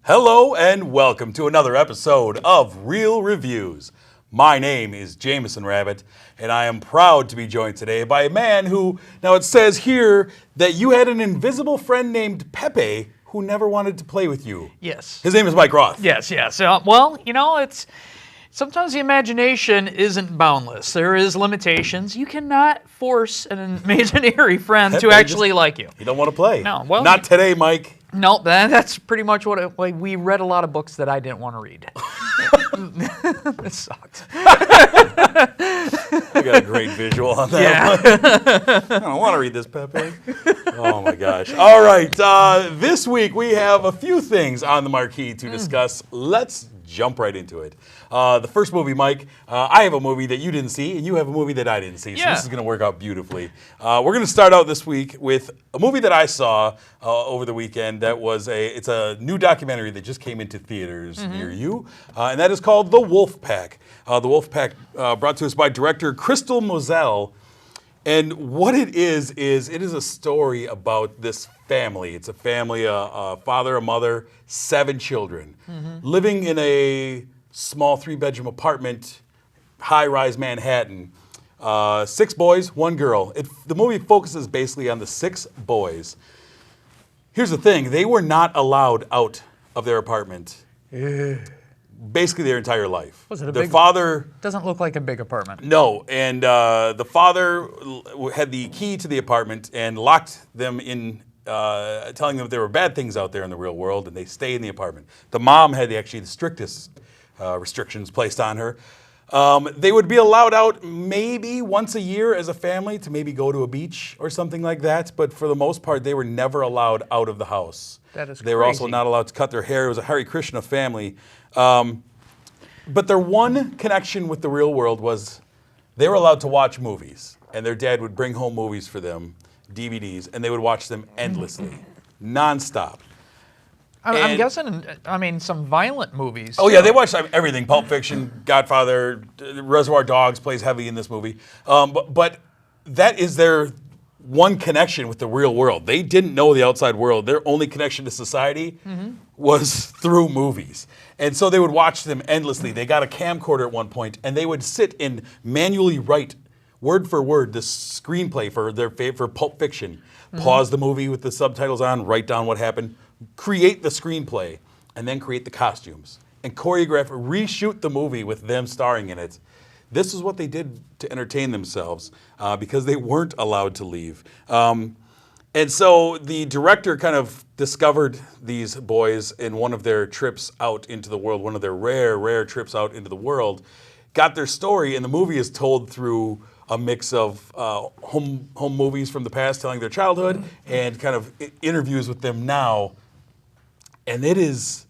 Hello and welcome to another episode of Real Reviews. My name is Jameson Rabbit, and I am proud to be joined today by a man who, now it says here that you had an invisible friend named Pepe who never wanted to play with you. Yes. His name is Mike Roth. Yes. Well, it's sometimes the imagination isn't boundless. There is limitations. You cannot force an imaginary friend to actually like you. You don't want to play. No. Well, not today, Mike. No, that's pretty much what we read a lot of books that I didn't want to read. It sucked. I got a great visual on that one. I don't want to read this, Pepe. Oh my gosh. All right. This week we have a few things on the marquee to discuss. Let's jump right into it. The first movie, Mike, I have a movie that you didn't see, and you have a movie that I didn't see, so this is going to work out beautifully. We're going to start out this week with a movie that I saw over the weekend. It's a new documentary that just came into theaters near you, and that is called The Wolfpack. The Wolfpack, brought to us by director Crystal Moselle. And what it is a story about this family. It's a family, a father, a mother, 7 children, living in a small 3-bedroom apartment, high-rise Manhattan. 6 boys, 1 girl. The movie focuses basically on the 6 boys. Here's the thing, they were not allowed out of their apartment. Basically their entire life. Was it a their big? Father Doesn't look like a big apartment. No, and the father had the key to the apartment and locked them in, telling them that there were bad things out there in the real world, and they stay in the apartment. The mom had the strictest restrictions placed on her. They would be allowed out maybe once a year as a family to maybe go to a beach or something like that, but for the most part, they were never allowed out of the house. That is They were also not allowed to cut their hair. It was a Hare Krishna family. But their one connection with the real world was they were allowed to watch movies, and their dad would bring home movies for them, DVDs, and they would watch them endlessly, nonstop. I'm guessing, some violent movies. Oh, yeah, they watched everything. Pulp Fiction, Godfather, Reservoir Dogs plays heavy in this movie. But that is their one connection with the real world. They didn't know the outside world. Their only connection to society was through movies. And so they would watch them endlessly. They got a camcorder at one point, and they would sit and manually write word for word the screenplay for Pulp Fiction. Pause the movie with the subtitles on, write down what happened, create the screenplay, and then create the costumes, and choreograph, reshoot the movie with them starring in it. This is what they did to entertain themselves because they weren't allowed to leave. And so the director kind of discovered these boys in one of their trips out into the world, one of their rare trips out into the world, got their story, and the movie is told through a mix of home movies from the past telling their childhood and kind of interviews with them now. And it's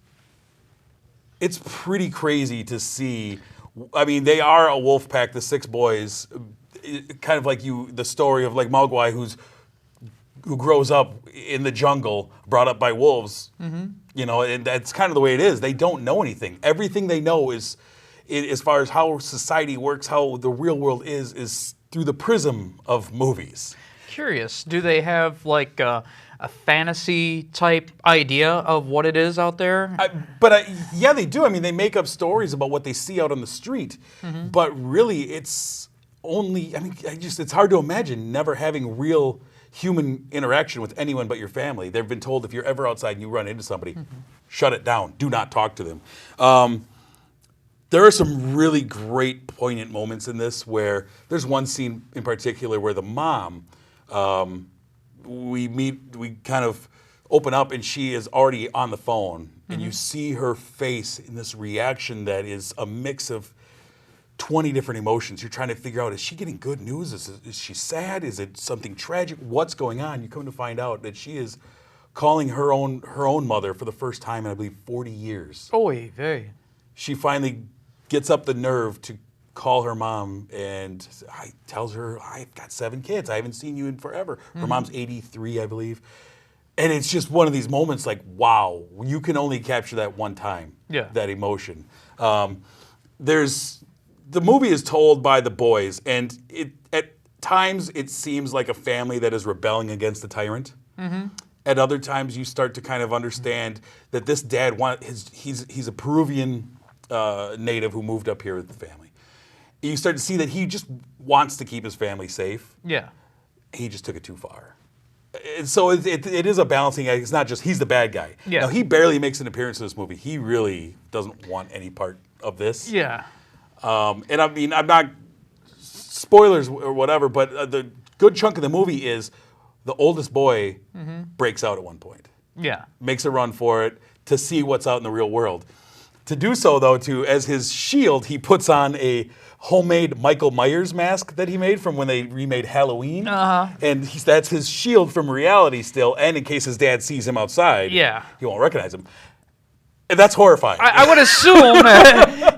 pretty crazy to see. I mean, they are a wolf pack, the 6 boys, kind of like the story of like Mogwai, who grows up in the jungle, brought up by wolves, and that's kind of the way it is. They don't know anything. Everything they know is, as far as how society works, how the real world is through the prism of movies. Curious, do they have like a fantasy type idea of what it is out there? Yeah, they do. I mean, they make up stories about what they see out on the street, but really it's only, it's hard to imagine never having real human interaction with anyone but your family. They've been told if you're ever outside and you run into somebody, shut it down. Do not talk to them. There are some really great poignant moments in this where there's one scene in particular where the mom, we kind of open up and she is already on the phone and you see her face in this reaction that is a mix of 20 different emotions. You're trying to figure out, is she getting good news? Is she sad? Is it something tragic? What's going on? You come to find out that she is calling her own mother for the first time in, I believe, 40 years. Oy vey. She finally gets up the nerve to call her mom and tells her, I've got 7 kids. I haven't seen you in forever. Her mom's 83, I believe. And it's just one of these moments like, wow, you can only capture that one time, that emotion. The movie is told by the boys, and at times it seems like a family that is rebelling against the tyrant. At other times, you start to kind of understand that this dad he's a Peruvian native who moved up here with the family. You start to see that he just wants to keep his family safe. Yeah. He just took it too far. And so it is a balancing act. It's not just he's the bad guy. Yeah. Now, he barely makes an appearance in this movie. He really doesn't want any part of this. Yeah. And I mean, I'm not spoilers or whatever, but the good chunk of the movie is the oldest boy breaks out at one point. Yeah. Makes a run for it to see what's out in the real world. To do so, though, as his shield, he puts on a homemade Michael Myers mask that he made from when they remade Halloween. And that's his shield from reality still, and in case his dad sees him outside, he won't recognize him. And that's horrifying. I would assume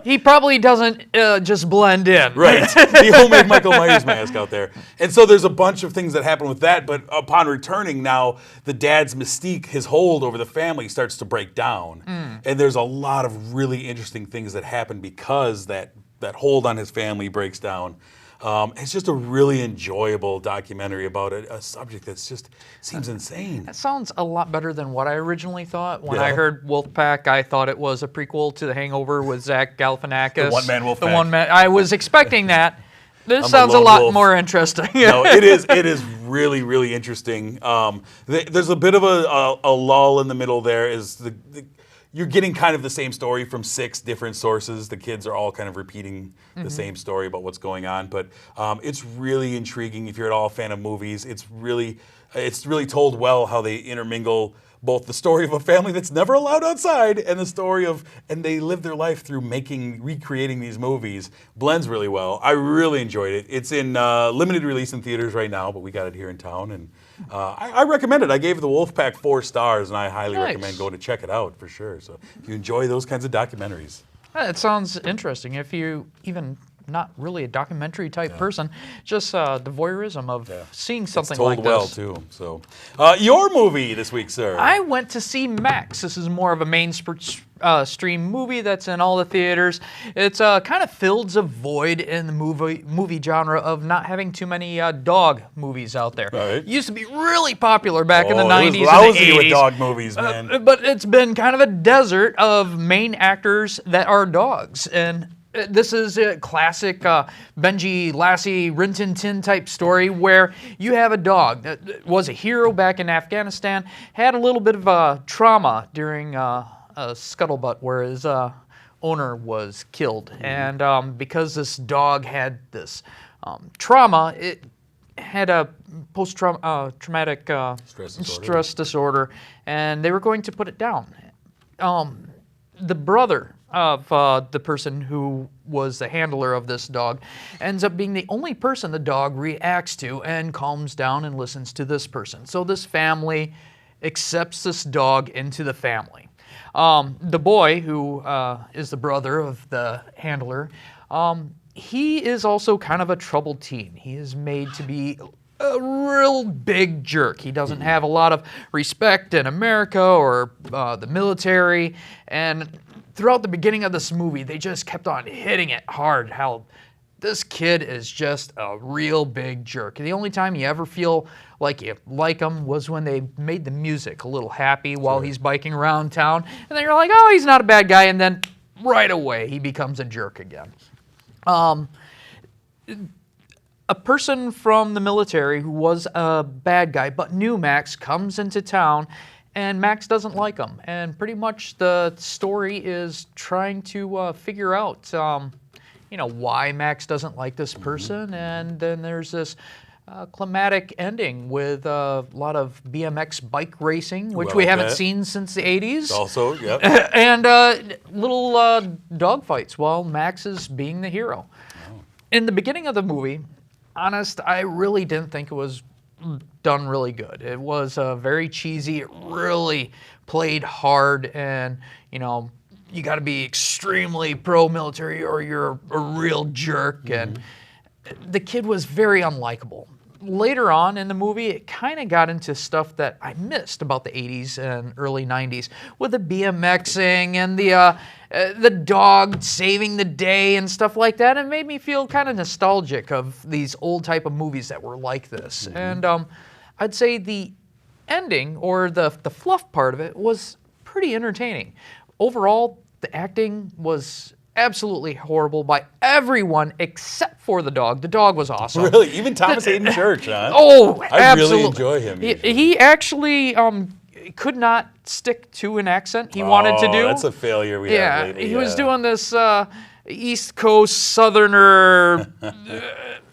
he probably doesn't just blend in. Right. The homemade Michael Myers mask out there. And so there's a bunch of things that happen with that, but upon returning now, the dad's mystique, his hold over the family starts to break down. And there's a lot of really interesting things that happen because that hold on his family breaks down. It's just a really enjoyable documentary about a subject that's just seems insane. That sounds a lot better than what I originally thought. When I heard Wolfpack, I thought it was a prequel to The Hangover with Zach Galifianakis. The one-man Wolfpack. The one-man. I was expecting that. This sounds a lot more interesting. No, it is really, really interesting. There's a bit of a lull in the middle there. You're getting kind of the same story from 6 different sources. The kids are all kind of repeating the same story about what's going on. But it's really intriguing if you're at all a fan of movies. It's really told well how they intermingle both the story of a family that's never allowed outside and the story and they live their life through recreating these movies. Blends really well. I really enjoyed it. It's in limited release in theaters right now, but we got it here in town. And I recommend it. I gave the Wolfpack 4 stars, and I highly recommend going to check it out for sure. So if you enjoy those kinds of documentaries. It sounds interesting. If you even not really a documentary type person, just the voyeurism of seeing something like this. It's told well too. So, your movie this week, sir? I went to see Max. This is more of a mainstream movie that's in all the theaters. It's kind of fills a void in the movie genre of not having too many dog movies out there. Right. It used to be really popular back in the 90s it was lousy and the 80s. with dog movies, man. But it's been kind of a desert of main actors that are dogs. And this is a classic Benji Lassie, Rin Tin Tin type story where you have a dog that was a hero back in Afghanistan, had a little bit of trauma during a scuttlebutt where his owner was killed. And because this dog had this trauma, it had a post-traumatic stress disorder, and they were going to put it down. The brother of the person who was the handler of this dog ends up being the only person the dog reacts to and calms down and listens to this person. So this family accepts this dog into the family. The boy, who is the brother of the handler, he is also kind of a troubled teen. He is made to be a real big jerk. He doesn't have a lot of respect in America or the military, and throughout the beginning of this movie, they just kept on hitting it hard, how this kid is just a real big jerk. The only time you ever feel like you like him was when they made the music a little happy while he's biking around town, and then you're like, oh, he's not a bad guy, and then right away he becomes a jerk again. A person from the military who was a bad guy but knew Max comes into town, and Max doesn't like him. And pretty much the story is trying to figure out, why Max doesn't like this person. And then there's this climatic ending with a lot of BMX bike racing, which we haven't seen since the 80s. Also, yep. And little dog fights while Max is being the hero. Oh. In the beginning of the movie, honest, I really didn't think it was done really good. It was very cheesy. It really played hard, and you got to be extremely pro-military or you're a real jerk. And the kid was very unlikable. Later on in the movie, it kind of got into stuff that I missed about the 80s and early 90s with the BMXing and the dog saving the day and stuff like that. It made me feel kind of nostalgic of these old type of movies that were like this. And I'd say the ending, or the fluff part of it, was pretty entertaining. Overall, the acting was absolutely horrible by everyone except for the dog. The dog was awesome. Really? Even Thomas Hayden Church, huh? Oh, I absolutely. really enjoy him. He actually could not stick to an accent he wanted to do. That's a failure we have lately. He was doing this East Coast Southerner.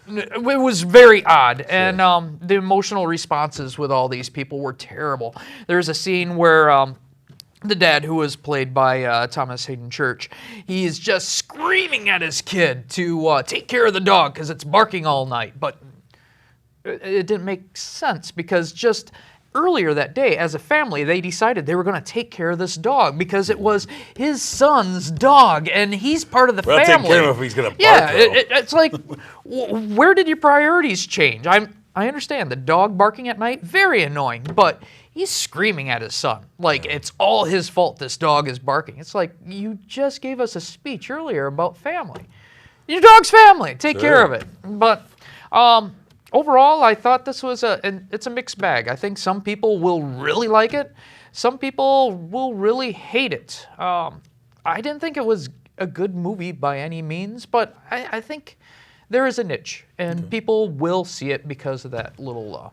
It was very odd, and the emotional responses with all these people were terrible. There's a scene where the dad, who was played by Thomas Hayden Church, he is just screaming at his kid to take care of the dog because it's barking all night. But it didn't make sense because just earlier that day, as a family, they decided they were going to take care of this dog because it was his son's dog, and he's part of the family. Take care of him if he's going to bark. Yeah, it's like, where did your priorities change? I understand the dog barking at night, very annoying, but he's screaming at his son like it's all his fault this dog is barking. It's like, you just gave us a speech earlier about family. Your dog's family. Take care of it. But overall, I thought this was it's a mixed bag. I think some people will really like it. Some people will really hate it. I didn't think it was a good movie by any means, but I think there is a niche, and people will see it because of that little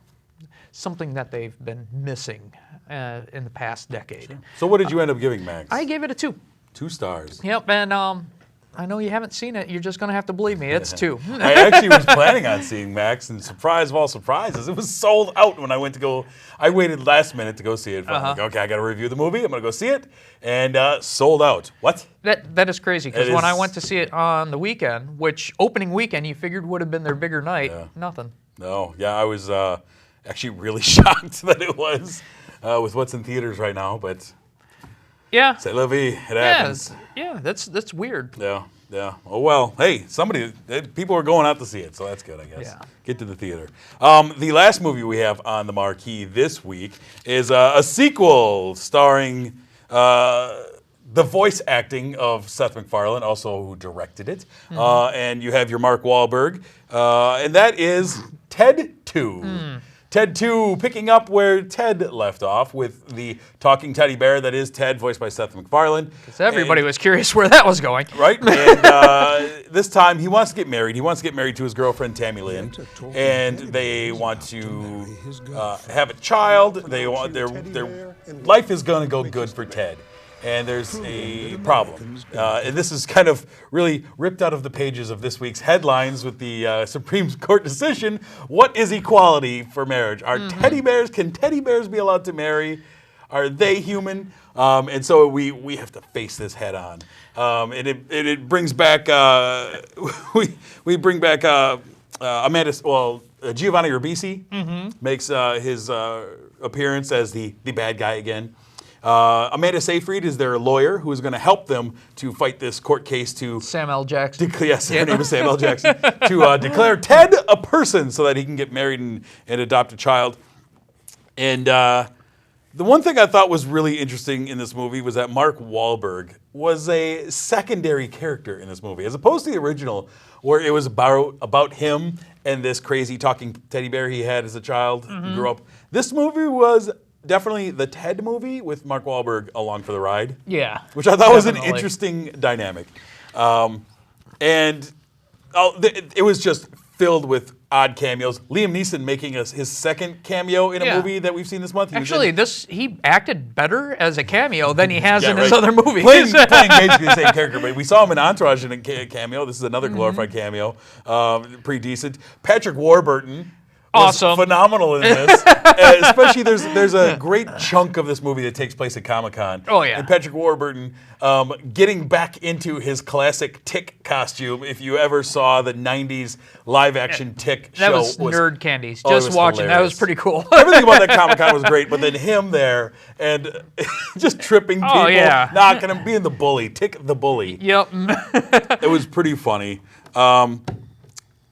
something that they've been missing in the past decade. Sure. So what did you end up giving, Max? I gave it a 2. 2 stars. Yep, and I know you haven't seen it. You're just going to have to believe me. It's 2. I actually was planning on seeing Max, and surprise of all surprises, it was sold out when I went to go. I waited last minute to go see it. Like, okay, I got to review the movie. I'm going to go see it, and sold out. What? That is crazy, because when I went to see it on the weekend, which opening weekend you figured would have been their bigger night, nothing. No, yeah, I was actually really shocked that it was with what's in theaters right now, but yeah, c'est la vie. It happens. Yeah, that's weird. Yeah. Oh well. Hey, people are going out to see it, so that's good, I guess. Yeah. Get to the theater. The last movie we have on the marquee this week is a sequel starring the voice acting of Seth MacFarlane, also who directed it, and you have your Mark Wahlberg, and that is Ted 2. Ted 2 picking up where Ted left off with the talking teddy bear that is Ted, voiced by Seth MacFarlane. Because everybody was curious where that was going. Right? And this time he wants to get married. He wants to get married to his girlfriend, Tammy Lynn. And they want to have a child. They want their life is going to go good for Ted. And there's a problem. And this is kind of really ripped out of the pages of this week's headlines with the Supreme Court decision. What is equality for marriage? Can teddy bears be allowed to marry? Are they human? And so we have to face this head on. And it brings back, we bring back Giovanni Ribisi makes his appearance as the bad guy again. Amanda Seyfried is their lawyer who is going to help them to fight this court case to... Sam L. Jackson. Yes, her name is Sam L. Jackson. To declare Ted a person so that he can get married and adopt a child. And the one thing I thought was really interesting in this movie was that Mark Wahlberg was a secondary character in this movie, as opposed to the original, where it was about him and this crazy talking teddy bear he had as a child who grew up. This movie was... definitely the Ted movie with Mark Wahlberg along for the ride. Yeah. Which I thought was an interesting dynamic. And it was just filled with odd cameos. Liam Neeson making his second cameo in a movie that we've seen this month. He acted better as a cameo than he has in his other movies. Playing basically the same character, but we saw him in Entourage in a cameo. This is another glorified cameo. Pretty decent. Patrick Warburton. Awesome. Phenomenal in this. Especially there's a great chunk of this movie that takes place at Comic-Con. Oh, yeah. And Patrick Warburton getting back into his classic Tick costume. If you ever saw the 90s live-action Tick show. That was nerd candies. It Just was watching. hilarious. That was pretty cool. Everything about that Comic-Con was great, but then him there and just tripping people, knocking him, being the bully. Tick the bully. Yep. It was pretty funny.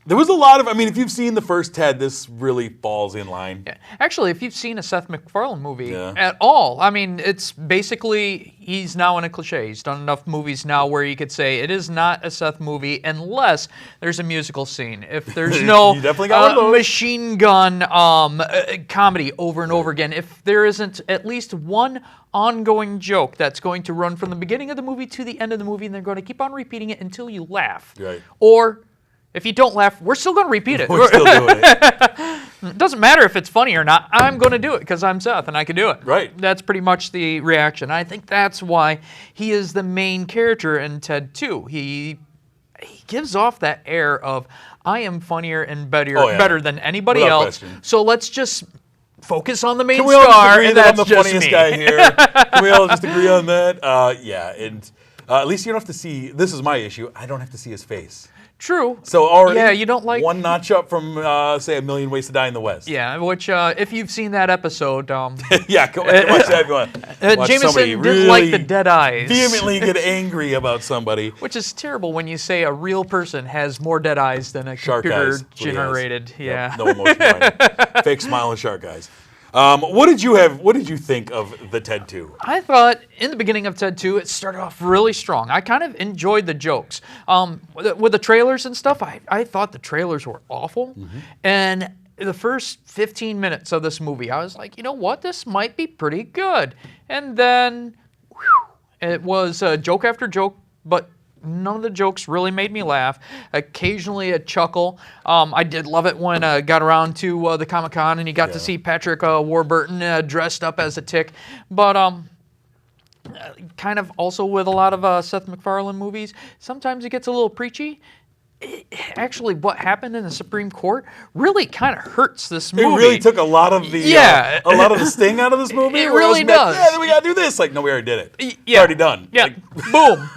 There was a lot of, I mean, if you've seen the first Ted, this really falls in line. Yeah. Actually, if you've seen a Seth MacFarlane movie Yeah. at all, I mean, it's basically, he's now in a cliche. He's done enough movies now where you could say it is not a Seth movie unless there's a musical scene. If there's no You definitely got one of those. machine gun comedy over and over again, if there isn't at least one ongoing joke that's going to run from the beginning of the movie to the end of the movie, and they're going to keep on repeating it until you laugh. Right. Or if you don't laugh, we're still going to repeat it. We're still doing it. It doesn't matter if it's funny or not. I'm going to do it because I'm Seth and I can do it. Right. That's pretty much the reaction. I think that's why he is the main character in Ted 2. He gives off that air of, I am funnier and better than anybody Without else. question. So let's just focus on the main Can we all just star, agree and that I'm that's the just funniest me. guy here? Can we all just agree on that? Yeah, and at least you don't have to see, this is my issue, I don't have to see his face. True. So already, Yeah, you don't like one notch up from, say, A Million Ways to Die in the West. Yeah, which if you've seen that episode, Yeah, go ahead, watch that if you want. Watch Jameson somebody didn't like the really dead eyes. vehemently get angry about somebody. Which is terrible when you say a real person has more dead eyes than a Shark eyes. computer-generated. Yep, Yeah. no emotion behind it. Fake smile and shark eyes. What did you think of the Ted 2? I thought in the beginning of Ted 2, it started off really strong. I kind of enjoyed the jokes. With the trailers and stuff, I thought the trailers were awful. Mm-hmm. And the first 15 minutes of this movie, I was like, you know what? This might be pretty good. And then it was joke after joke, but none of the jokes really made me laugh. Occasionally a chuckle. I did love it when I got around to the Comic-Con and you got to see Patrick Warburton dressed up as a tick. But kind of also with a lot of Seth MacFarlane movies, sometimes it gets a little preachy. Actually, what happened in the Supreme Court really kind of hurts this movie. It really took a lot of the a lot of the sting out of this movie. It where really was like, does. yeah, then we gotta do this. Like, no, we already did it. Yeah. Already done. Yeah. Like, Boom.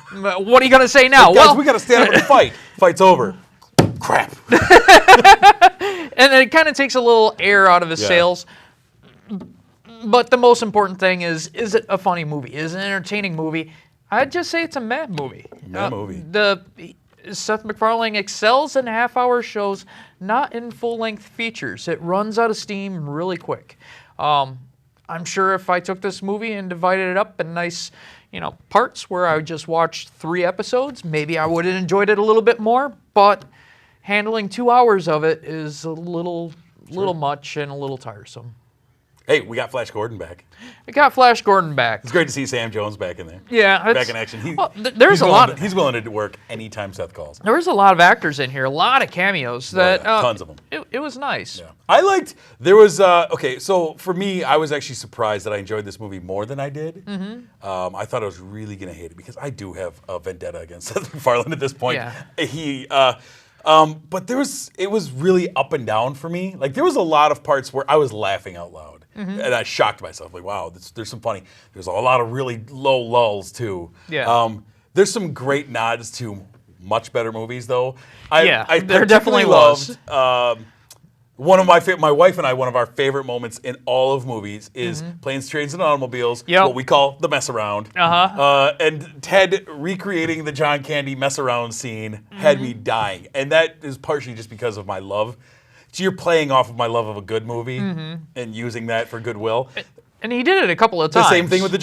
What are you gonna say now? guys, we gotta stand up and fight. Fight's over. Crap. And it kind of takes a little air out of his sails. But the most important thing is it a funny movie? Is it an entertaining movie? I'd just say it's a meh movie. Seth MacFarlane excels in half-hour shows, not in full-length features. It runs out of steam really quick. I'm sure if I took this movie and divided it up in nice, parts where I would just watch 3 episodes, maybe I would have enjoyed it a little bit more. But handling 2 hours of it is a little much and a little tiresome. Hey, we got Flash Gordon back. We got Flash Gordon back. It's great to see Sam Jones back in there. Yeah, Back in action. He's willing to work anytime Seth calls. There was a lot of actors in here, a lot of cameos. Tons of them. It was nice. Yeah. I liked, there was, okay, so for me, I was actually surprised that I enjoyed this movie more than I did. Mm-hmm. I thought I was really going to hate it because I do have a vendetta against Seth MacFarlane at this point. Yeah. But it was really up and down for me. Like, there was a lot of parts where I was laughing out loud. Mm-hmm. And I shocked myself. Like, wow, there's some funny. There's a lot of really low lulls, too. Yeah. There's some great nods to much better movies, though. I there definitely loved, one of my wife and I, one of our favorite moments in all of movies is Planes, Trains, and Automobiles, what we call the mess around. And Ted recreating the John Candy mess around scene had me dying. And that is partially just because of my love. So you're playing off of my love of a good movie and using that for goodwill. And he did it a couple of times. The same thing with the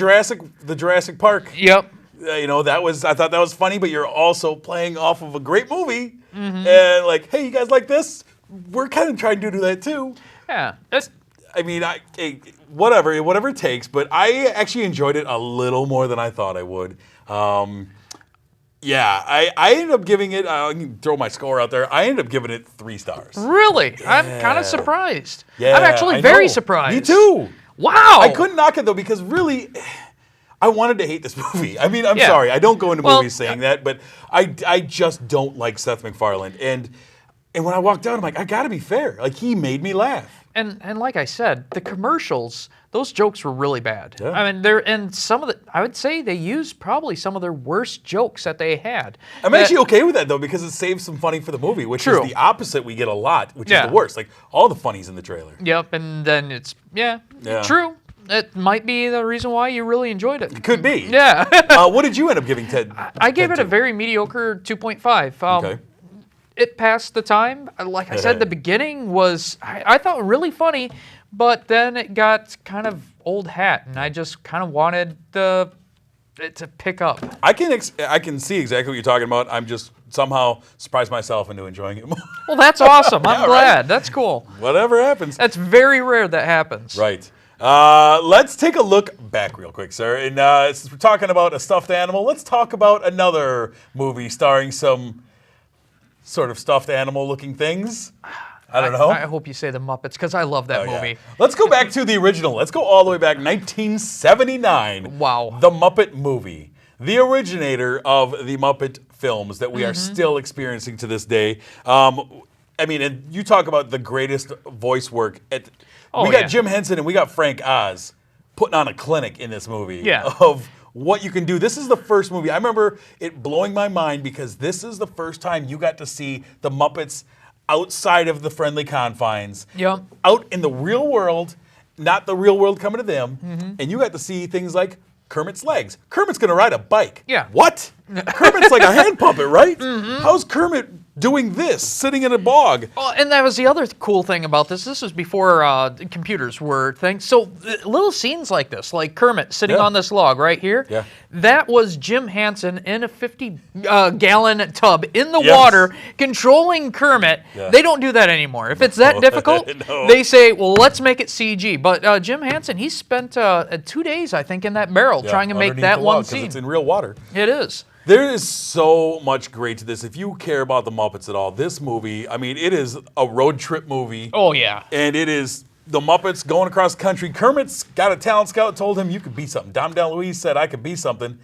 Jurassic Park. Yep. I thought that was funny, but you're also playing off of a great movie. And like, hey, you guys like this? We're kind of trying to do that too. Yeah. Whatever it takes, but I actually enjoyed it a little more than I thought I would. I ended up giving it, I can throw my score out there, I ended up giving it 3 stars. Really? Yeah. I'm kind of surprised. Yeah, I'm actually very surprised. Me too. Wow. I couldn't knock it though because really, I wanted to hate this movie. I mean, I'm sorry, I don't go into movies saying that, but I just don't like Seth MacFarlane. And when I walked out, I'm like, I gotta be fair. Like, he made me laugh. And like I said, the commercials, those jokes were really bad. Yeah. I mean, I would say they used probably some of their worst jokes that they had. I'm actually okay with that, though, because it saves some funny for the movie, which is the opposite we get a lot, which is the worst. Like, all the funny's in the trailer. Yep, and then it's, true. It might be the reason why you really enjoyed it. It could be. Yeah. What did you end up giving Ted? I gave it a very mediocre 2.5. Okay. it passed the time. Like I said, the beginning was, I thought, really funny, but then it got kind of old hat, and I just kind of wanted it to pick up. I can see exactly what you're talking about. I'm just somehow surprised myself into enjoying it more. Well, that's awesome. I'm Yeah, glad. right? That's cool. Whatever happens. That's very rare that happens. Right. Let's take a look back real quick, sir. And since we're talking about a stuffed animal, let's talk about another movie starring some sort of stuffed animal-looking things. I don't know. I hope you say the Muppets, because I love that movie. Yeah. Let's go back to the original. Let's go all the way back, 1979. Wow. The Muppet Movie. The originator of the Muppet films that we are still experiencing to this day. I mean, and you talk about the greatest voice work. We got Jim Henson and we got Frank Oz putting on a clinic in this movie of what you can do. This is the first movie. I remember it blowing my mind because this is the first time you got to see the Muppets outside of the friendly confines, out in the real world, not the real world coming to them, and you got to see things like Kermit's legs. Kermit's going to ride a bike. Yeah. What? Kermit's like a hand puppet, right? How's Kermit doing this, sitting in a bog? Oh, and that was the other cool thing about this. This was before computers were things. So little scenes like this, like Kermit sitting on this log right here, that was Jim Henson in a 50-gallon tub in the water controlling Kermit. They don't do that anymore. If it's that difficult, they say, well, let's make it CG. But Jim Henson, he spent 2 days, I think, in that barrel trying to make that one scene. It's in real water. It is. There is so much great to this. If you care about the Muppets at all, this movie, I mean, it is a road trip movie. Oh, yeah. And it is the Muppets going across the country. Kermit's got a talent scout, told him, you could be something. Dom DeLuise said, I could be something.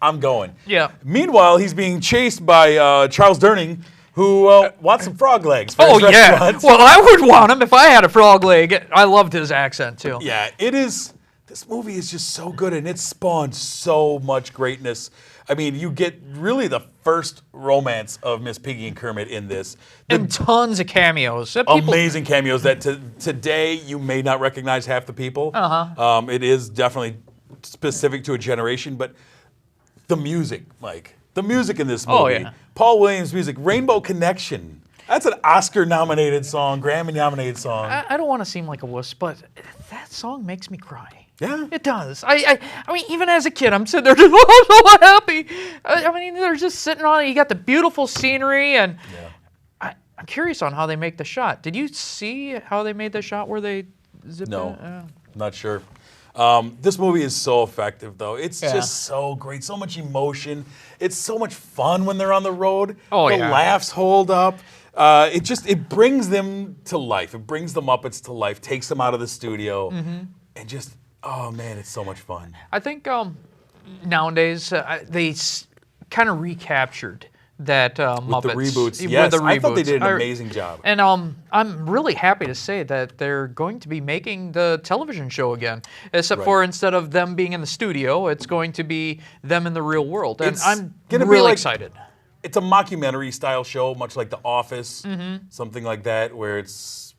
I'm going. Yeah. Meanwhile, he's being chased by Charles Durning, who wants some frog legs for his restaurant. Well, I would want him if I had a frog leg. I loved his accent, too. Yeah, it is. This movie is just so good, and it spawned so much greatness. I mean, you get really the first romance of Miss Piggy and Kermit in this. And tons of cameos. Amazing cameos that today you may not recognize half the people. It is definitely specific to a generation, but the music, Mike. The music in this movie. Oh, yeah. Paul Williams' music, Rainbow Connection. That's an Oscar-nominated song, Grammy-nominated song. I don't want to seem like a wuss, but that song makes me cry. Yeah. It does. I mean, even as a kid, I'm sitting there just, oh, so happy. I mean, they're just sitting on it. You got the beautiful scenery, and I'm curious on how they make the shot. Did you see how they made the shot where they zip it? No, not sure. This movie is so effective, though. It's just so great. So much emotion. It's so much fun when they're on the road. Oh, the laughs hold up. It brings them to life. It brings the Muppets to life, takes them out of the studio, and just, oh man, it's so much fun. I think nowadays they kind of recaptured that Muppets. With the reboots, yes. I thought they did an amazing job. And I'm really happy to say that they're going to be making the television show again, except for instead of them being in the studio, it's going to be them in the real world. And I'm really excited. It's a mockumentary style show, much like The Office, something like that, where it's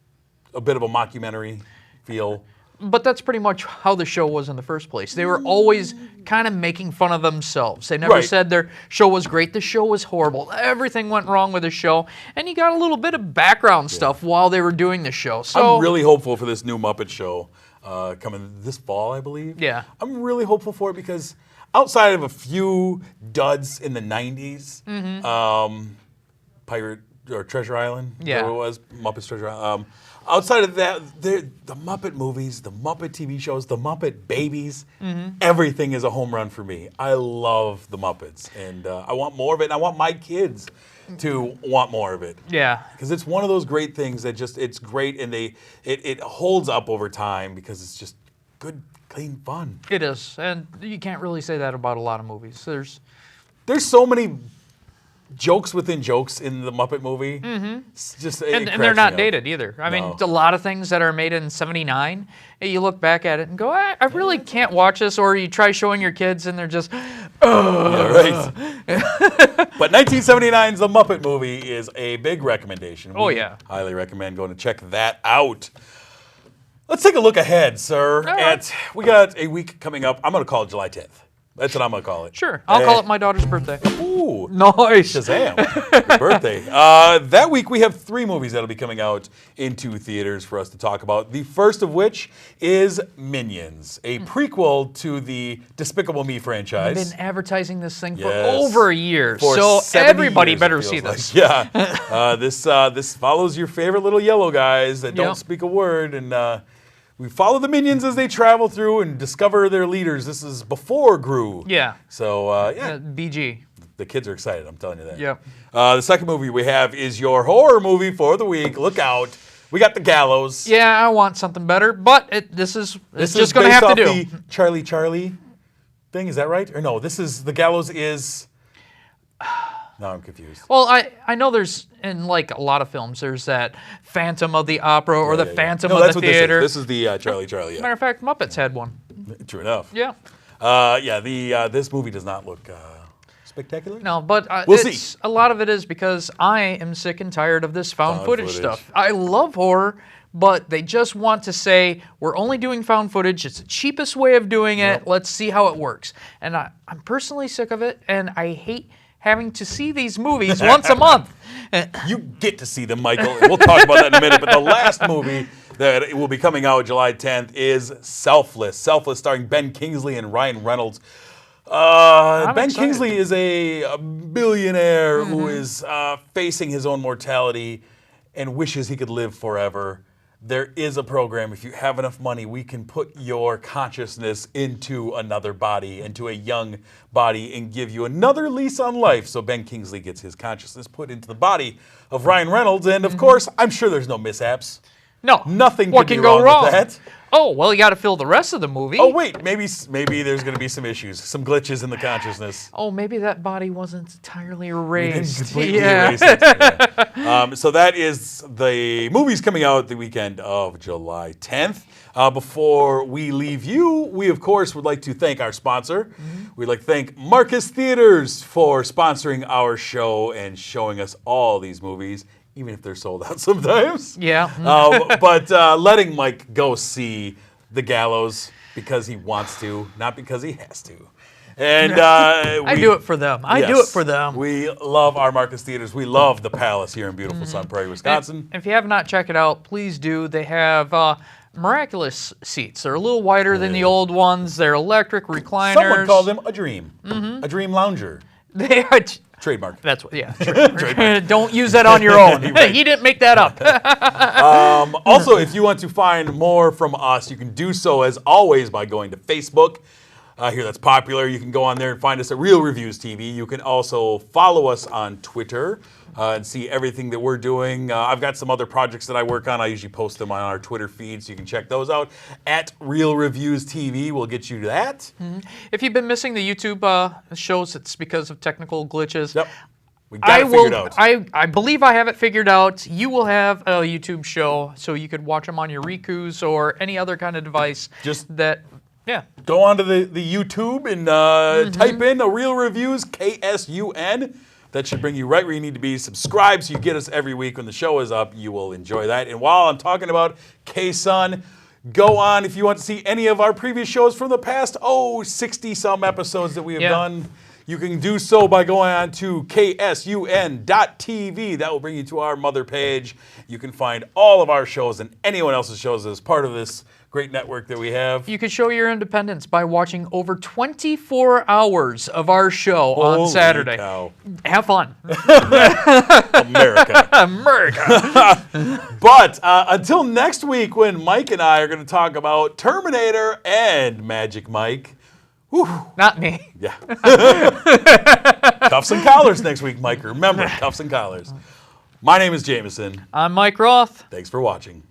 a bit of a mockumentary feel. But that's pretty much how the show was in the first place. They were always kind of making fun of themselves. They never said their show was great. The show was horrible. Everything went wrong with the show. And you got a little bit of background stuff while they were doing the show. So I'm really hopeful for this new Muppet show coming this fall, I believe. Yeah. I'm really hopeful for it because outside of a few duds in the 90s, Pirate or Treasure Island, whatever it was, Muppet's Treasure Island. Outside of that, the Muppet movies, the Muppet TV shows, the Muppet Babies, everything is a home run for me. I love the Muppets, and I want more of it, and I want my kids to want more of it. Yeah. Because it's one of those great things that just, it's great, and it holds up over time because it's just good, clean fun. It is, and you can't really say that about a lot of movies. There's so many jokes within jokes in the Muppet movie. It's just, and they're not dated either. I mean, a lot of things that are made in '79, you look back at it and go, I really can't watch this, or you try showing your kids and they're just, yeah, right. But 1979's The Muppet Movie is a big recommendation. Oh, yeah. Highly recommend going to check that out. Let's take a look ahead, sir. We got a week coming up. I'm going to call it July 10th. That's what I'm going to call it. Sure, I'll call it my daughter's birthday. Ooh. Nice. Shazam. Happy birthday. That week we have 3 movies that'll be coming out into theaters for us to talk about. The first of which is Minions, a prequel to the Despicable Me franchise. I've been advertising this thing for Yes. over a year, For so 70 everybody years, better it see feels this. like. Yeah. This follows your favorite little yellow guys that don't Yep. speak a word, and we follow the Minions as they travel through and discover their leaders. This is before Gru. Yeah. So, yeah. BG. The kids are excited, I'm telling you that. Yep. The second movie we have is your horror movie for the week. Look out. We got The Gallows. Yeah, I want something better, but this is This just is going to based have to off do. the Charlie thing. Is that right? Or no, this is The Gallows is... No, I'm confused. Well, I know there's, in like a lot of films, there's that Phantom of the Opera or the Phantom No, of that's the what theater. This is the Charlie, yeah. Matter of fact, Muppets had one. True enough. Yeah. This movie does not look spectacular. No, but We'll see. a lot of it is because I am sick and tired of this found footage stuff. I love horror, but they just want to say, we're only doing found footage. It's the cheapest way of doing it. Yep. Let's see how it works. And I'm personally sick of it, and I hate having to see these movies once a month. You get to see them, Michael, and we'll talk about that in a minute. But the last movie that will be coming out July 10th is Selfless. Selfless, starring Ben Kingsley and Ryan Reynolds. Ben excited. Kingsley is a billionaire who is facing his own mortality and wishes he could live forever. There is a program, if you have enough money, we can put your consciousness into another body, into a young body, and give you another lease on life. So Ben Kingsley gets his consciousness put into the body of Ryan Reynolds, and of course, I'm sure there's no mishaps. No. Nothing What could can be go wrong? with that. Oh, well, you got to fill the rest of the movie. Oh wait, maybe there's going to be some issues, some glitches in the consciousness. Oh, maybe that body wasn't entirely Didn't erased. completely Yeah. erase it. Yeah. So that is the movies coming out the weekend of July 10th. Before we leave you, we of course would like to thank our sponsor. We'd like to thank Marcus Theaters for sponsoring our show and showing us all these movies, even if they're sold out sometimes. Yeah. But letting Mike go see The Gallows because he wants to, not because he has to. And I do it for them. I do it for them. We love our Marcus Theaters. We love the Palace here in beautiful Sun Prairie, Wisconsin. If you have not checked it out, please do. They have miraculous seats. They're a little wider than the old ones. They're electric recliners. Someone called them a dream. A dream lounger. They are. Trademark. That's what. Yeah. Sure. Don't use that on your own. He didn't make that up. Also, if you want to find more from us, you can do so, as always, by going to Facebook. Here, that's popular. You can go on there and find us at Real Reviews TV. You can also follow us on Twitter and see everything that we're doing. I've got some other projects that I work on. I usually post them on our Twitter feed, so you can check those out. At Real Reviews TV, we'll get you to that. If you've been missing the YouTube shows, it's because of technical glitches. Yep. We got it figured out. I believe I have it figured out. You will have a YouTube show, so you could watch them on your Rikus or any other kind of device. Just that. Yeah. Go onto the YouTube and type in a Real Reviews, KSUN. That should bring you right where you need to be. Subscribe so you get us every week when the show is up. You will enjoy that. And while I'm talking about KSUN, go on if you want to see any of our previous shows from the past, 60-some episodes that we have done. You can do so by going on to ksun.tv. That will bring you to our mother page. You can find all of our shows and anyone else's shows as part of this great network that we have. You could show your independence by watching over 24 hours of our show on Saturday. Cow. Have fun. America. America. But until next week, when Mike and I are going to talk about Terminator and Magic Mike. Whew. Not me. Yeah. Cuffs and collars next week, Mike. Remember, cuffs and collars. My name is Jameson. I'm Mike Roth. Thanks for watching.